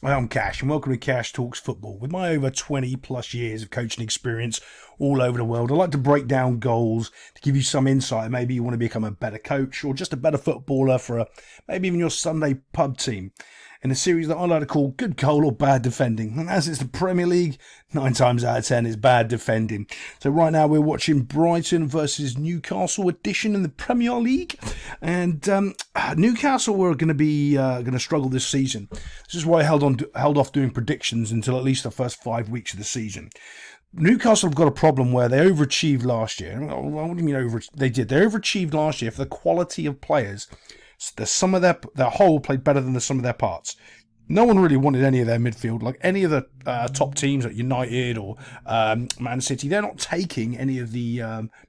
I'm Cash, and welcome to Cash Talks Football. With my over 20 plus years of coaching experience all over the world, I like to break down goals to give you some insight. Maybe you want to become a better coach or just a better footballer for maybe even your Sunday pub team. In a series that I like to call Good Goal or Bad Defending. And as it's the Premier League, 9 times out of 10 is bad defending. So right now we're watching Brighton versus Newcastle edition in the Premier League. And Newcastle were going to struggle this season. This is why I held off doing predictions until at least the first 5 weeks of the season. Newcastle have got a problem where they overachieved last year. What do you mean They did. They overachieved last year for the quality of players. The sum of their whole played better than the sum of their parts. No one really wanted any of their midfield, like any of the top teams like United or Man City. They're not taking any of the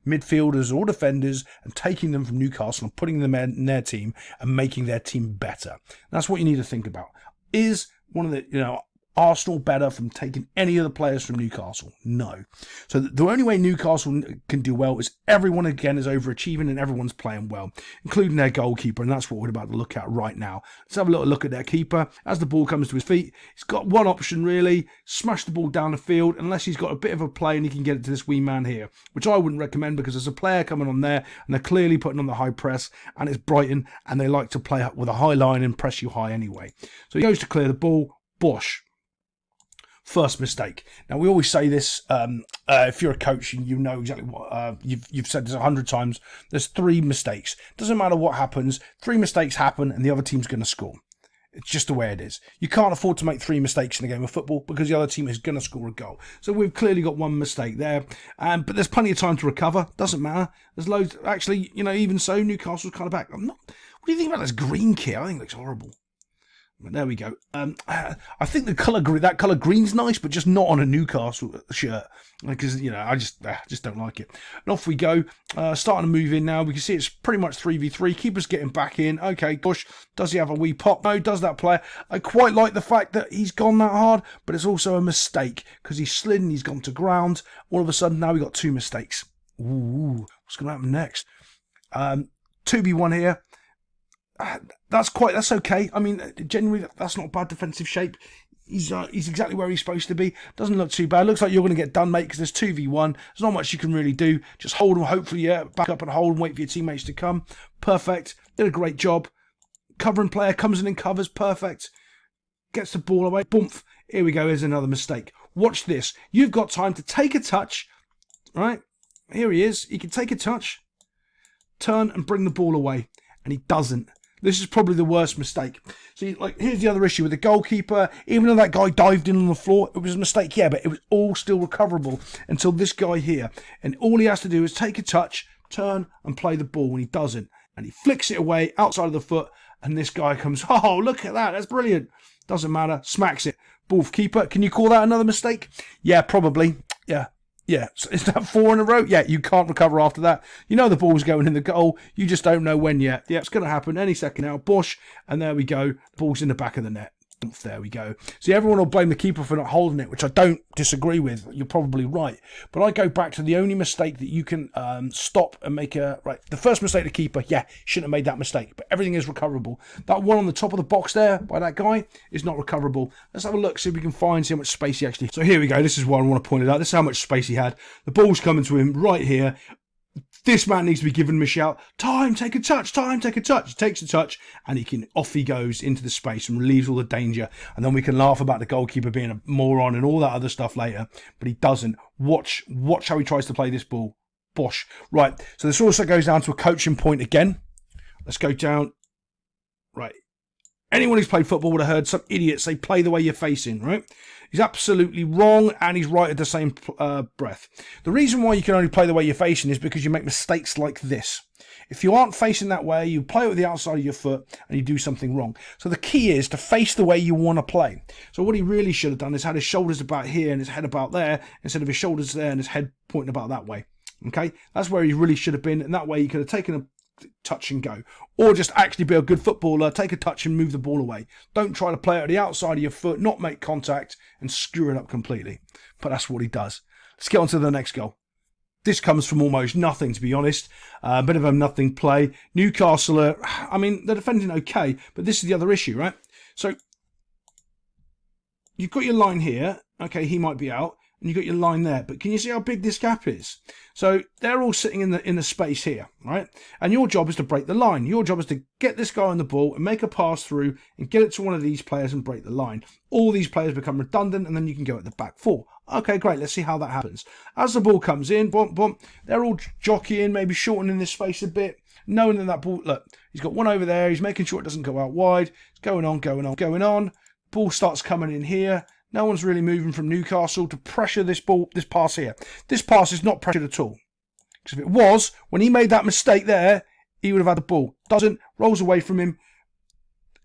midfielders or defenders and taking them from Newcastle and putting them in their team and making their team better. That's what you need to think about. Is one of the Arsenal better from taking any of the players from Newcastle? No. So the only way Newcastle can do well is everyone again is overachieving and everyone's playing well, including their goalkeeper, and that's what we're about to look at right now. Let's have a little look at their keeper. As the ball comes to his feet, he's got one option really: smash the ball down the field, unless he's got a bit of a play and he can get it to this wee man here, which I wouldn't recommend because there's a player coming on there and they're clearly putting on the high press, and it's Brighton and they like to play up with a high line and press you high anyway. So he goes to clear the ball. Bosh. First mistake. Now we always say this. If you're a coach, you know exactly what you've said this 100 times. There's 3 mistakes. Doesn't matter what happens. 3 mistakes happen, and the other team's going to score. It's just the way it is. You can't afford to make 3 mistakes in a game of football because the other team is going to score a goal. So we've clearly got 1 mistake there, but there's plenty of time to recover. Doesn't matter. There's loads. Actually, even so, Newcastle's kind of back. What do you think about this green kit? I think it looks horrible. But there we go. I think that colour green's nice, but just not on a Newcastle shirt because I just don't like it. And off we go. Starting to move in now. We can see it's pretty much 3v3. Keeper's getting back in. Okay, Bush, does he have a wee pop? No, does that player? I quite like the fact that he's gone that hard, but it's also a mistake because he's slid and he's gone to ground. All of a sudden now we got 2 mistakes. Ooh, what's going to happen next? 2v1 here. That's okay. I mean, generally, that's not bad defensive shape. He's exactly where he's supposed to be. Doesn't look too bad. Looks like you're going to get done, mate, because there's 2v1. There's not much you can really do. Just hold him, hopefully, back up and hold and wait for your teammates to come. Perfect. Did a great job. Covering player comes in and covers. Perfect. Gets the ball away. Boomf. Here we go. Here's another mistake. Watch this. You've got time to take a touch. Right? Here he is. He can take a touch, turn and bring the ball away. And he doesn't. This is probably the worst mistake. See, here's the other issue with the goalkeeper. Even though that guy dived in on the floor, it was a mistake, yeah, but it was all still recoverable until this guy here. And all he has to do is take a touch, turn, and play the ball, and he doesn't. And he flicks it away outside of the foot, and this guy comes, oh, look at that, that's brilliant. Doesn't matter, smacks it. Ball for keeper. Can you call that another mistake? Yeah, probably. Yeah, so is that 4 in a row? Yeah, you can't recover after that. You know the ball's going in the goal. You just don't know when yet. Yeah, it's going to happen any second now. Bush, and there we go. Ball's in the back of the net. There we go. See, everyone will blame the keeper for not holding it, which I don't disagree with. You're probably right. But I go back to the only mistake that you can stop and make right. The first mistake, the keeper, yeah, shouldn't have made that mistake. But everything is recoverable. That one on the top of the box there by that guy is not recoverable. Let's have a look, see if we can find, see how much space he actually... So here we go. This is what I want to point it out. This is how much space he had. The ball's coming to him right here. This man needs to be given him a shout. Time, take a touch. Time, take a touch. He takes a touch, and off he goes into the space and relieves all the danger. And then we can laugh about the goalkeeper being a moron and all that other stuff later. But he doesn't. Watch how he tries to play this ball. Bosh. Right. So this also goes down to a coaching point again. Let's go down. Right. Anyone who's played football would have heard some idiot say, play the way you're facing, right? He's absolutely wrong, and he's right at the same breath. The reason why you can only play the way you're facing is because you make mistakes like this. If you aren't facing that way, you play with the outside of your foot, and you do something wrong. So the key is to face the way you want to play. So what he really should have done is had his shoulders about here and his head about there, instead of his shoulders there and his head pointing about that way. Okay? That's where he really should have been, and that way he could have taken a touch and go, or just actually be a good footballer, take a touch and move the ball away. Don't try to play it at the outside of your foot, not make contact and screw it up completely. But that's what he does. Let's get on to the next goal. This comes from almost nothing, to be honest. A bit of a nothing play. Newcastle, they're defending okay, but this is the other issue, right? So you've got your line here. Okay, he might be out. And you've got your line there. But can you see how big this gap is? So they're all sitting in the space here, right? And your job is to break the line. Your job is to get this guy on the ball and make a pass through and get it to one of these players and break the line. All these players become redundant and then you can go at the back four. Okay, great. Let's see how that happens. As the ball comes in, bump, bump, they're all jockeying, maybe shortening this space a bit, knowing that ball, look, he's got one over there. He's making sure it doesn't go out wide. It's going on, going on, going on. Ball starts coming in here. No one's really moving from Newcastle to pressure this pass here. This pass is not pressured at all. Because if it was, when he made that mistake there, he would have had the ball. Doesn't, rolls away from him.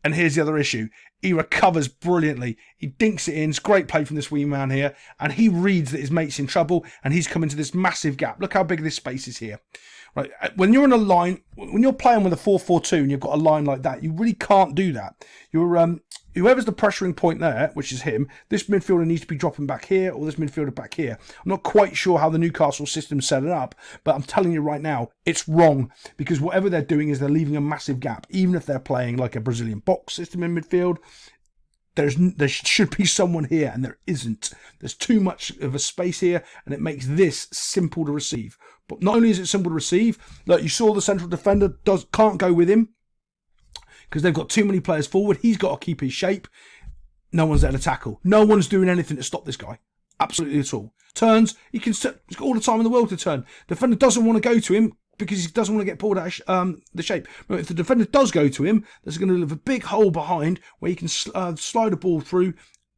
And here's the other issue. He recovers brilliantly. He dinks it in. It's great play from this wee man here. And he reads that his mate's in trouble and he's come into this massive gap. Look how big this space is here. Right, when you're in a line, when you're playing with a 4-4-2 and you've got a line like that, you really can't do that. You're whoever's the pressuring point there, which is him, this midfielder needs to be dropping back here or this midfielder back here. I'm not quite sure how the Newcastle system set it up, but I'm telling you right now, it's wrong because whatever they're doing is they're leaving a massive gap. Even if they're playing like a Brazilian box system in midfield, there should be someone here and there isn't. There's too much of a space here and it makes this simple to receive. But not only is it simple to receive, look, you saw the central defender can't go with him because they've got too many players forward. He's got to keep his shape. No one's there to tackle. No one's doing anything to stop this guy. Absolutely at all. Turns, he's got all the time in the world to turn. Defender doesn't want to go to him because he doesn't want to get pulled out of the shape. But if the defender does go to him, there's going to leave a big hole behind where he can slide a ball through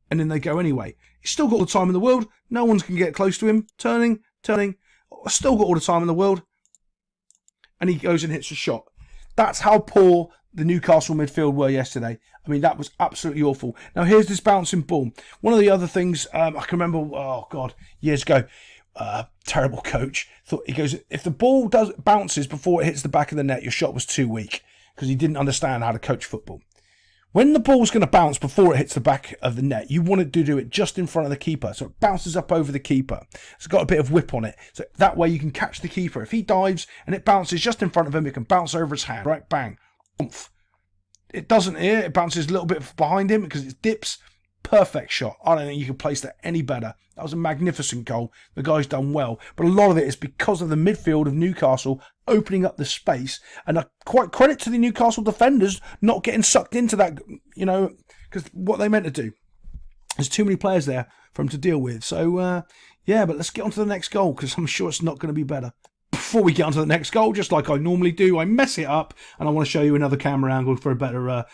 and then they go anyway. He's still got all the time in the world. No one can get close to him. Turning. Still got all the time in the world. And he goes and hits a shot. That's how poor the Newcastle midfield were yesterday. I mean, that was absolutely awful. Now, here's this bouncing ball. One of the other things I can remember, oh, God, years ago, terrible coach. He goes, if the ball bounces before it hits the back of the net, your shot was too weak because he didn't understand how to coach football. When the ball's going to bounce before it hits the back of the net, you want it to do it just in front of the keeper. So it bounces up over the keeper. It's got a bit of whip on it. So that way you can catch the keeper. If he dives and it bounces just in front of him, it can bounce over his hand. Right, bang. Oomph. It doesn't here. It bounces a little bit behind him because it dips. Perfect shot. I don't think you could place that any better. That was a magnificent goal. The guy's done well. But a lot of it is because of the midfield of Newcastle opening up the space. And quite credit to the Newcastle defenders not getting sucked into that, because what they meant to do. There's too many players there for them to deal with. So, yeah, but let's get on to the next goal because I'm sure it's not going to be better. Before we get on to the next goal, just like I normally do, I mess it up and I want to show you another camera angle for a better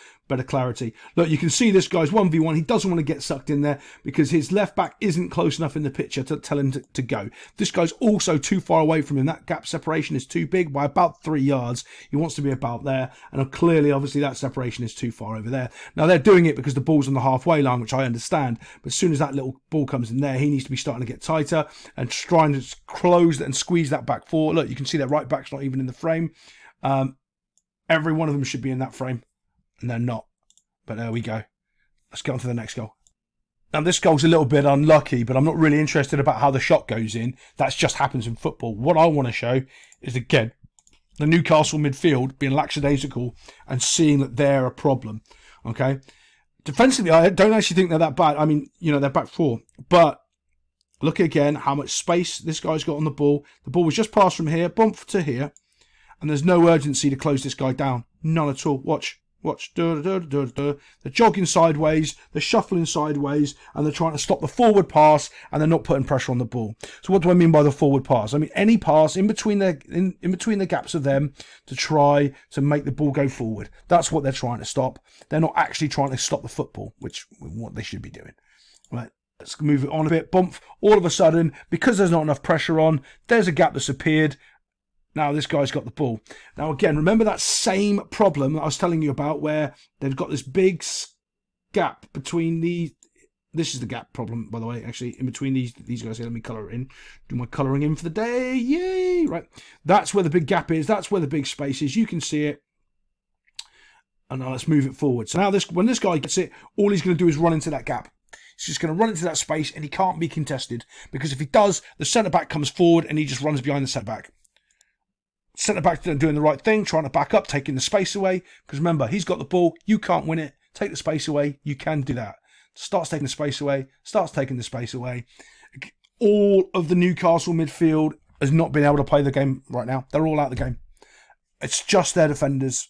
clarity. Look, you can see this guy's 1v1. He doesn't want to get sucked in there because his left back isn't close enough in the picture to tell him to go. This guy's also too far away from him. That gap separation is too big by about 3 yards. He wants to be about there. And clearly, obviously, that separation is too far over there. Now, they're doing it because the ball's on the halfway line, which I understand. But as soon as that little ball comes in there, he needs to be starting to get tighter and trying to close and squeeze that back forward. Look, you can see that right back's not even in the frame. Every one of them should be in that frame. And they're not. But there we go. Let's get on to the next goal. Now, this goal's a little bit unlucky, but I'm not really interested about how the shot goes in. That just happens in football. What I want to show is, again, the Newcastle midfield being lackadaisical and seeing that they're a problem. Okay? Defensively, I don't actually think they're that bad. I mean, they're back four. But look again how much space this guy's got on the ball. The ball was just passed from here, bump to here. And there's no urgency to close this guy down. None at all. Watch. They're jogging sideways, they're shuffling sideways, and they're trying to stop the forward pass, and they're not putting pressure on the ball. So what do I mean by the forward pass? I mean any pass in between the gaps of them to try to make the ball go forward. That's what they're trying to stop. They're not actually trying to stop the football, which is what they should be doing. Right, let's move it on a bit. Bump. All of a sudden, because there's not enough pressure on, there's a gap that's appeared. Now this guy's got the ball. Now again, remember that same problem that I was telling you about where they've got this big gap between these. This is the gap problem, by the way, actually, in between these guys here. Let me colour it in. Do my colouring in for the day. Yay! Right. That's where the big gap is. That's where the big space is. You can see it. And now let's move it forward. So now when this guy gets it, all he's going to do is run into that gap. He's just going to run into that space and he can't be contested. Because if he does, the centre-back comes forward and he just runs behind the centre-back. Centre-back doing the right thing, trying to back up, taking the space away. Because remember, he's got the ball. You can't win it. Take the space away. You can do that. starts taking the space away, All of the Newcastle midfield has not been able to play the game right now. They're all out of the game. It's just their defenders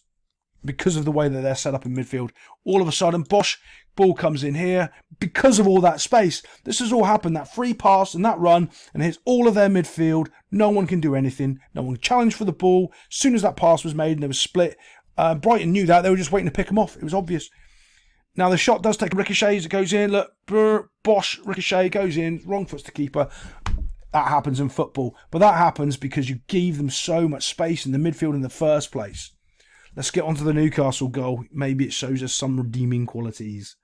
because of the way that they're set up in midfield. All of a sudden, Bosch, ball comes in here because of all that space. This has all happened, that free pass and that run, and hits all of their midfield. No one can do anything. No one can challenge for the ball. As soon as that pass was made and there was split, Brighton knew that. They were just waiting to pick him off. It was obvious. Now, the shot does take a ricochet as it goes in. Look, Bosch, ricochet, goes in. Wrong foot's the keeper. That happens in football. But that happens because you gave them so much space in the midfield in the first place. Let's get on to the Newcastle goal. Maybe it shows us some redeeming qualities.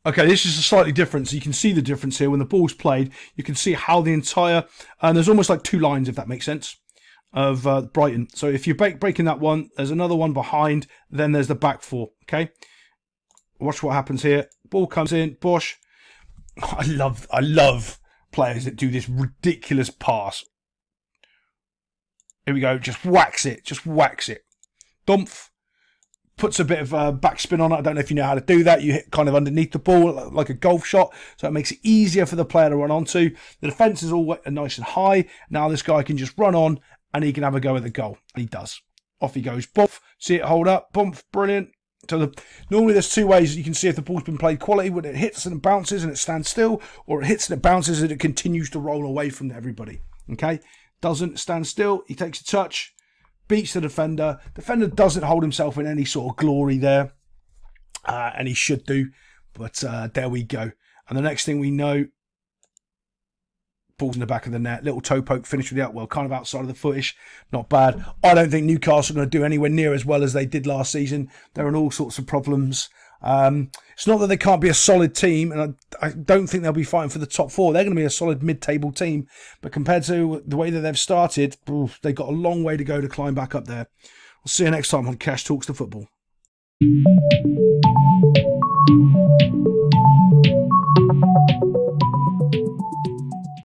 Okay, this is slightly different. So you can see the difference here. When the ball's played, you can see how the entire... And there's almost like two lines, if that makes sense, of Brighton. So if you're breaking that one, there's another one behind. Then there's the back four. Okay? Watch what happens here. Ball comes in. Bosch. I love players that do this ridiculous pass. Here we go. Just whacks it. Dumph. Puts a bit of backspin on it. I don't know if you know how to do that. You hit kind of underneath the ball like a golf shot. So it makes it easier for the player to run onto. The defence is all nice and high. Now this guy can just run on and he can have a go at the goal. And he does. Off he goes. Bump. See it hold up. Bump. Brilliant. So normally there's two ways you can see if the ball's been played quality, when it hits and it bounces and it stands still, or it hits and it bounces and it continues to roll away from everybody. Okay? Doesn't stand still. He takes a touch, beats the defender. Defender doesn't hold himself in any sort of glory there, and he should do. But there we go. And the next thing we know, ball's in the back of the net. Little toe poke, finish with the outwell, kind of outside of the footish. Not bad. I don't think Newcastle are going to do anywhere near as well as they did last season. They're in all sorts of problems. It's not that they can't be a solid team, and I don't think they'll be fighting for the top four. They're going to be a solid mid-table team. But compared to the way that they've started, they've got a long way to go to climb back up there. We'll see you next time on Cash Talks to Football.